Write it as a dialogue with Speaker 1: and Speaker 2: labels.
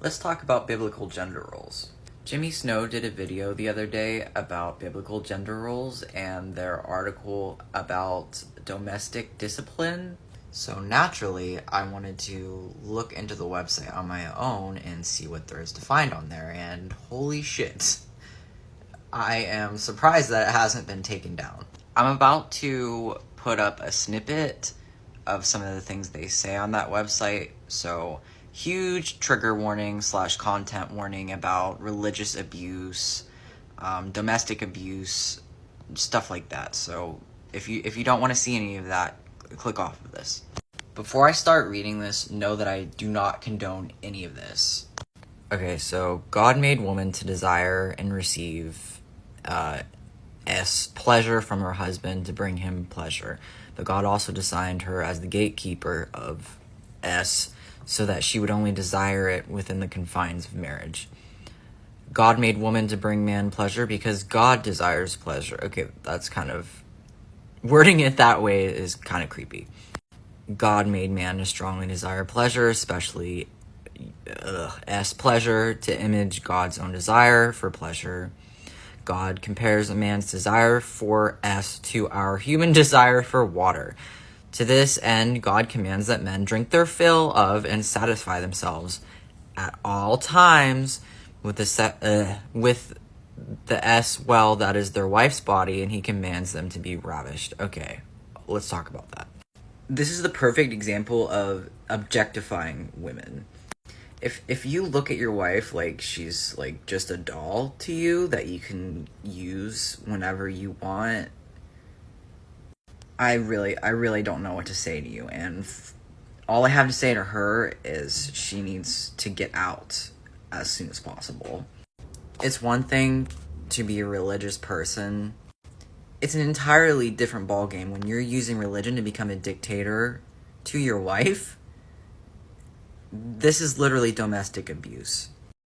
Speaker 1: Let's talk about biblical gender roles. Jimmy Snow did a video the other day about biblical gender roles and their article about domestic discipline. So naturally, I wanted to look into the website on my own and see what there is to find on there, and holy shit, I am surprised that it hasn't been taken down. I'm about to put up a snippet of some of the things they say on that website, so huge trigger warning / content warning about religious abuse, domestic abuse, stuff like that. So if you don't want to see any of that, click off of this. Before I start reading this, know that I do not condone any of this. Okay, so God made woman to desire and receive pleasure from her husband to bring him pleasure. But God also designed her as the gatekeeper of S, so that she would only desire it within the confines of marriage. God made woman to bring man pleasure because God desires pleasure. Okay, that's kind of... wording it that way is kind of creepy. God made man to strongly desire pleasure, especially pleasure, to image God's own desire for pleasure. God compares a man's desire for to our human desire for water. To this end, God commands that men drink their fill of and satisfy themselves at all times with the well that is their wife's body, and he commands them to be ravished. Okay, let's talk about that. This is the perfect example of objectifying women. If you look at your wife like she's like just a doll to you that you can use whenever you want, I really don't know what to say to you, and all I have to say to her is she needs to get out as soon as possible. It's one thing to be a religious person. It's an entirely different ballgame when you're using religion to become a dictator to your wife. This is literally domestic abuse.